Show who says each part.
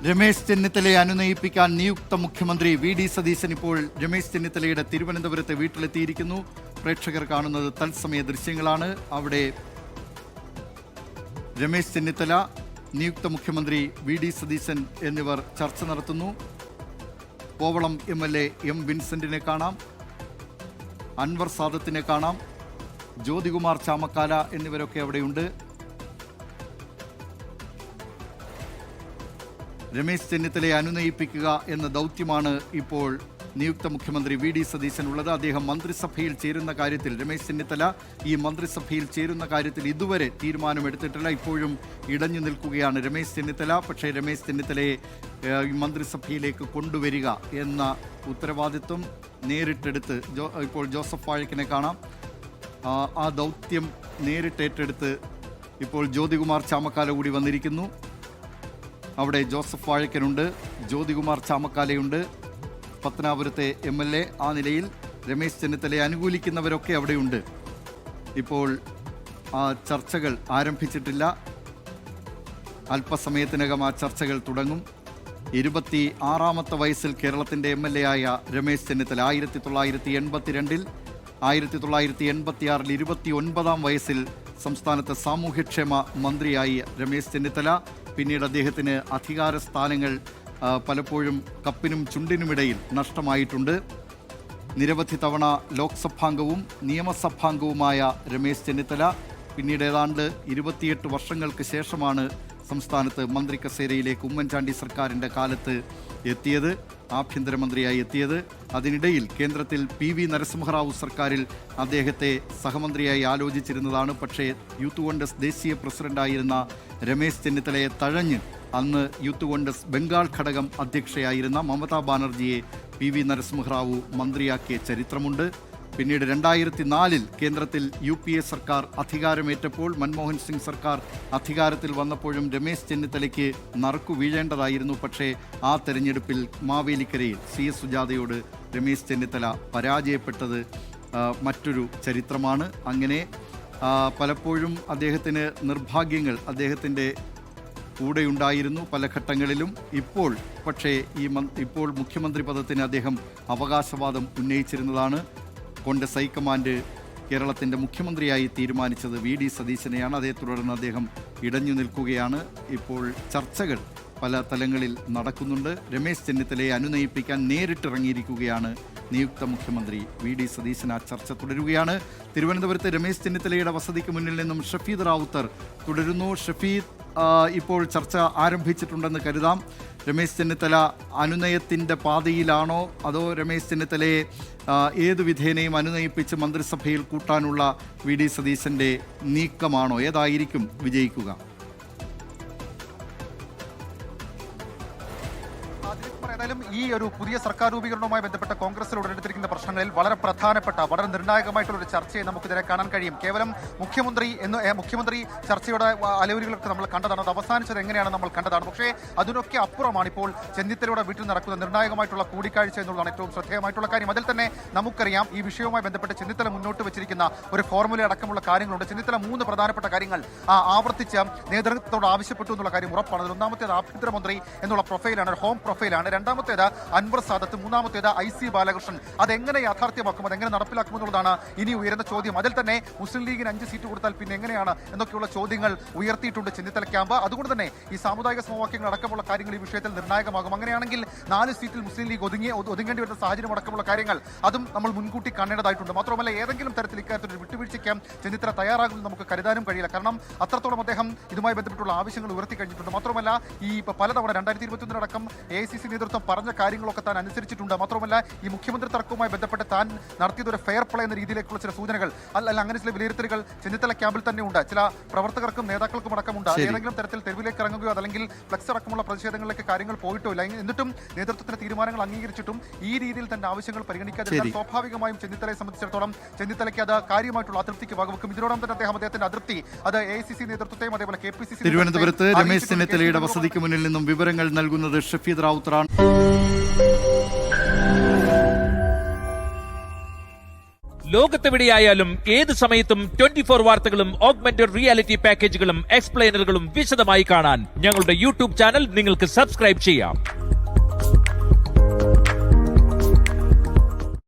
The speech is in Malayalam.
Speaker 1: രമേശ് ചെന്നിത്തലയെ അനുനയിപ്പിക്കാൻ നിയുക്ത മുഖ്യമന്ത്രി വി ഡി സതീശൻ ഇപ്പോൾ രമേശ് ചെന്നിത്തലയുടെ തിരുവനന്തപുരത്തെ വീട്ടിലെത്തിയിരിക്കുന്നു. പ്രേക്ഷകർ കാണുന്നത് തത്സമയ ദൃശ്യങ്ങളാണ്. അവിടെ രമേശ് ചെന്നിത്തല, നിയുക്ത മുഖ്യമന്ത്രി വി ഡി സതീശൻ എന്നിവർ ചർച്ച നടത്തുന്നു. കോവളം MLA M വിൻസെന്റിനെ കാണാം, അൻവർ സാദത്തിനെ കാണാം, ജ്യോതികുമാർ ചാമക്കാല എന്നിവരൊക്കെ അവിടെയുണ്ട്. രമേശ് ചെന്നിത്തലയെ അനുനയിപ്പിക്കുക എന്ന ദൗത്യമാണ് ഇപ്പോൾ നിയുക്ത മുഖ്യമന്ത്രി വി ഡി സതീശനുള്ളത്. അദ്ദേഹം മന്ത്രിസഭയിൽ ചേരുന്ന കാര്യത്തിൽ, രമേശ് ചെന്നിത്തല ഈ മന്ത്രിസഭയിൽ ചേരുന്ന കാര്യത്തിൽ ഇതുവരെ തീരുമാനമെടുത്തിട്ടില്ല. ഇപ്പോഴും ഇടഞ്ഞു നിൽക്കുകയാണ് രമേശ് ചെന്നിത്തല. പക്ഷേ രമേശ് ചെന്നിത്തലയെ ഈ മന്ത്രിസഭയിലേക്ക് കൊണ്ടുവരിക എന്ന ഉത്തരവാദിത്വം നേരിട്ടെടുത്ത് ഇപ്പോൾ ജോസഫ് വാഴക്കിനെ കാണാം. ആ ദൗത്യം നേരിട്ടേറ്റെടുത്ത് ഇപ്പോൾ ജ്യോതികുമാർ ചാമക്കാല കൂടി വന്നിരിക്കുന്നു. അവിടെ ജോസഫ് വാഴക്കനുണ്ട്, ജ്യോതികുമാർ ചാമക്കാലയുണ്ട്, പത്തനാപുരത്തെ MLA. ആ നിലയിൽ രമേശ് ചെന്നിത്തലയെ അനുകൂലിക്കുന്നവരൊക്കെ അവിടെയുണ്ട്. ഇപ്പോൾ ആ ചർച്ചകൾ ആരംഭിച്ചിട്ടില്ല. അല്പസമയത്തിനകം ആ ചർച്ചകൾ തുടങ്ങും. 26ാമത്തെ വയസ്സിൽ കേരളത്തിൻ്റെ MLA ആയ രമേശ് ചെന്നിത്തല 1982-ൽ, 1986-ൽ 29ാം വയസ്സിൽ സംസ്ഥാനത്തെ സാമൂഹ്യക്ഷേമ മന്ത്രിയായി രമേശ് ചെന്നിത്തല. പിന്നീട് അദ്ദേഹത്തിന് അധികാര സ്ഥാനങ്ങൾ പലപ്പോഴും കപ്പിനും ചുണ്ടിനുമിടയിൽ നഷ്ടമായിട്ടുണ്ട്. നിരവധി തവണ ലോക്സഭാംഗവും നിയമസഭാംഗവുമായ രമേശ് ചെന്നിത്തല പിന്നീട് ഏതാണ്ട് 28 വർഷങ്ങൾക്ക് ശേഷമാണ് സംസ്ഥാനത്ത് മന്ത്രി കസേരയിലേക്ക് ഉമ്മൻചാണ്ടി സർക്കാരിൻ്റെ കാലത്ത് എത്തിയത്, ആഭ്യന്തരമന്ത്രിയായി എത്തിയത്. അതിനിടയിൽ കേന്ദ്രത്തിൽ PV നരസിംഹറാവു സർക്കാരിൽ അദ്ദേഹത്തെ സഹമന്ത്രിയായി ആലോചിച്ചിരുന്നതാണ്. പക്ഷേ യൂത്ത് കോൺഗ്രസ് ദേശീയ പ്രസിഡന്റായിരുന്ന രമേശ് ചെന്നിത്തലയെ തഴഞ്ഞ് അന്ന് യൂത്ത് കോൺഗ്രസ് ബംഗാൾ ഘടകം അധ്യക്ഷയായിരുന്ന മമതാ ബാനർജിയെ PV നരസിംഹറാവു മന്ത്രിയാക്കിയ ചരിത്രമുണ്ട്. പിന്നീട് 2004-ൽ കേന്ദ്രത്തിൽ UPA സർക്കാർ അധികാരമേറ്റപ്പോൾ, മൻമോഹൻ സിംഗ് സർക്കാർ അധികാരത്തിൽ വന്നപ്പോഴും രമേശ് ചെന്നിത്തലയ്ക്ക് നറുക്കു വീഴേണ്ടതായിരുന്നു. പക്ഷേ ആ തെരഞ്ഞെടുപ്പിൽ മാവേലിക്കരയിൽ CS സുജാതയോട് രമേശ് ചെന്നിത്തല പരാജയപ്പെട്ടത് മറ്റൊരു ചരിത്രമാണ്. അങ്ങനെ പലപ്പോഴും അദ്ദേഹത്തിന് നിർഭാഗ്യങ്ങൾ അദ്ദേഹത്തിൻ്റെ കൂടെയുണ്ടായിരുന്നു പല ഘട്ടങ്ങളിലും. ഇപ്പോൾ മുഖ്യമന്ത്രി പദത്തിന് അദ്ദേഹം അവകാശവാദം ഉന്നയിച്ചിരുന്നതാണ്. കോൺഗ്രസ് ഹൈക്കമാൻഡ് കേരളത്തിൻ്റെ മുഖ്യമന്ത്രിയായി തീരുമാനിച്ചത് വി ഡി സതീശനെയാണ്. അതേ തുടർന്ന് അദ്ദേഹം ഇടഞ്ഞു നിൽക്കുകയാണ്. ഇപ്പോൾ ചർച്ചകൾ പല തലങ്ങളിൽ നടക്കുന്നുണ്ട്. രമേശ് ചെന്നിത്തലയെ അനുനയിപ്പിക്കാൻ നേരിട്ടിറങ്ങിയിരിക്കുകയാണ് നിയുക്ത മുഖ്യമന്ത്രി വി ഡി സതീശൻ. ആ ചർച്ച തുടരുകയാണ്. തിരുവനന്തപുരത്ത് രമേശ് ചെന്നിത്തലയുടെ വസതിക്ക് മുന്നിൽ നിന്നും ഷഫീദ് റാവുത്തർ തുടരുന്നു. ഷഫീദ്, ഇപ്പോൾ ചർച്ച ആരംഭിച്ചിട്ടുണ്ടെന്ന് കരുതാം. രമേശ് ചെന്നിത്തല അനുനയത്തിൻ്റെ പാതയിലാണോ, അതോ രമേശ് ചെന്നിത്തലയെ ഏതു വിധേനയും അനുനയിപ്പിച്ച് മന്ത്രിസഭയിൽ കൂട്ടാനുള്ള വി ഡി സതീശൻ്റെ നീക്കമാണോ? ഏതായിരിക്കും വിജയിക്കുക?
Speaker 2: ഏതായാലും ഈ ഒരു പുതിയ സർക്കാർ രൂപീകരണവുമായി ബന്ധപ്പെട്ട കോൺഗ്രസിൽ ഉടലെടുത്തിരിക്കുന്ന പ്രശ്നങ്ങളിൽ വളരെ പ്രധാനപ്പെട്ട, വളരെ നിർണായകമായിട്ടുള്ള ഒരു ചർച്ചയെ നമുക്കിതിനെ കാണാൻ കഴിയും. കേവലം മുഖ്യമന്ത്രി ചർച്ചയുടെ അലവലുകളൊക്കെ നമ്മൾ കണ്ടതാണ്. അത് അവസാനിച്ചത് എങ്ങനെയാണ് നമ്മൾ കണ്ടതാണ്. പക്ഷേ അതിനൊക്കെ അപ്പുറമാണ് ഇപ്പോൾ ചെന്നിത്തലയുടെ വീട്ടിൽ നടക്കുന്ന നിർണായകമായിട്ടുള്ള കൂടിക്കാഴ്ച എന്നുള്ളതാണ് ഏറ്റവും ശ്രദ്ധേയമായിട്ടുള്ള കാര്യം. അതിൽ തന്നെ നമുക്കറിയാം, ഈ വിഷയവുമായി ബന്ധപ്പെട്ട് ചെന്നിത്തല മുന്നോട്ട് വെച്ചിരിക്കുന്ന ഒരു ഫോർമുല അടക്കമുള്ള കാര്യങ്ങളുണ്ട്. ചെന്നിത്തല 3 പ്രധാനപ്പെട്ട കാര്യങ്ങൾ ആവർത്തിച്ച് നേതൃത്വത്തോട് ആവശ്യപ്പെട്ടു എന്നുള്ള കാര്യം ഉറപ്പാണ്. അതിൽ ഒന്നാമത്തേത് ആഭ്യന്തരമന്ത്രി എന്നുള്ള പ്രൊഫൈലാണ്, ഒരു ഹോം പ്രൊഫൈലാണ്. രണ്ടാമത്തേത് അൻവർ സാദത്ത്, മൂന്നാമത്തേത് IC ബാലകൃഷ്ണൻ. അതെങ്ങനെ യാഥാർത്ഥ്യമാക്കും, അതെങ്ങനെ നടപ്പിലാക്കും എന്നുള്ളതാണ് ഇനി ഉയരുന്ന ചോദ്യം. അതിൽ തന്നെ മുസ്ലിം ലീഗിന് 5 സീറ്റ് കൊടുത്താൽ പിന്നെ എങ്ങനെയാണ് എന്നൊക്കെയുള്ള ചോദ്യങ്ങൾ ഉയർത്തിയിട്ടുണ്ട് ചെന്നിത്തല ക്യാമ്പ്. അതുകൊണ്ട് തന്നെ ഈ സാമുദായിക സമവാക്യങ്ങൾ അടക്കമുള്ള കാര്യങ്ങൾ ഈ വിഷയത്തിൽ നിർണായകമാകും. അങ്ങനെയാണെങ്കിൽ 4 സീറ്റിൽ മുസ്ലിം ലീഗ് ഒതുങ്ങേണ്ടി വരുന്ന സാഹചര്യം അടക്കമുള്ള കാര്യങ്ങൾ അതും നമ്മൾ മുൻകൂട്ടി കാണേണ്ടതായിട്ടുണ്ട്. മാത്രമല്ല, ഏതെങ്കിലും തരത്തിൽ ഇക്കാര്യത്തിൽ ഒരു വിട്ടുവീഴ്ചയ്ക്ക് ചെന്നിത്തല തയ്യാറാകുമെന്ന് നമുക്ക് കരുതാനും കഴിയില്ല. കാരണം അത്രത്തോളം അദ്ദേഹം ഇതുമായി ബന്ധപ്പെട്ടുള്ള ആവശ്യങ്ങൾ ഉയർത്തി കഴിഞ്ഞിട്ടുണ്ട്. മാത്രമല്ല, ഈ പലതവണ 2021 അടക്കം AICC നേതൃത്വം പറഞ്ഞ കാര്യങ്ങളൊക്കെ താൻ അനുസരിച്ചിട്ടുണ്ട്. മാത്രമല്ല, ഈ മുഖ്യമന്ത്രി തർക്കവുമായി ബന്ധപ്പെട്ട് താൻ നടത്തിയത് ഒരു ഫെയർ പ്ലേ എന്ന രീതിയിലേക്കുള്ള ചില സൂചനകൾ അങ്ങനെ ചില വിലയിരുത്തലുകൾ ചെന്നിത്തല ക്യാമ്പിൽ തന്നെ ഉണ്ട്. ചില പ്രവർത്തകർക്കും നേതാക്കൾക്കും അടക്കമുണ്ട്. ഏതെങ്കിലും തരത്തിൽ തെരുവിലേക്ക് ഇറങ്ങുകയോ അല്ലെങ്കിൽ ഫ്ലക്സ് അടക്കമുള്ള പ്രതിഷേധങ്ങളിലേക്ക് കാര്യങ്ങൾ പോയിട്ടോ ഇല്ല. എന്നിട്ടും നേതൃത്വത്തിന്റെ തീരുമാനങ്ങൾ അംഗീകരിച്ചിട്ടും ഈ രീതിയിൽ തന്നെ ആവശ്യങ്ങൾ പരിഗണിക്കാതിരുന്നാൽ സ്വാഭാവികമായും ചെന്നിത്തലയെ സംബന്ധിച്ചിടത്തോളം ചെന്നിത്തലയ്ക്ക് അത് കാര്യമായിട്ടുള്ള അതൃപ്തിക്ക് വകവെക്കും. ഇതിനോടൊപ്പം തന്നെ അദ്ദേഹത്തിന്റെ അതൃപ്തി അത് AICC നേതൃത്വത്തെയും അതേപോലെ KPCC.
Speaker 1: തിരുവനന്തപുരത്ത് രമേശ് ചെന്നിത്തലയുടെ വസതിക്ക് മുന്നിൽ നിന്നും വിവരങ്ങൾ നൽകുന്നത് ഷഫീദ് റാവുത്തറാണ്.
Speaker 3: ലോകത്തെവിടെയായാലും ഏത് സമയത്തും 24 വാർത്തകളും ഓഗ്മെന്റഡ് റിയാലിറ്റി പാക്കേജുകളും എക്സ്പ്ലെയിനറുകളും വിശദമായി കാണാൻ ഞങ്ങളുടെ യൂട്യൂബ് ചാനൽ നിങ്ങൾക്ക് സബ്സ്ക്രൈബ് ചെയ്യാം.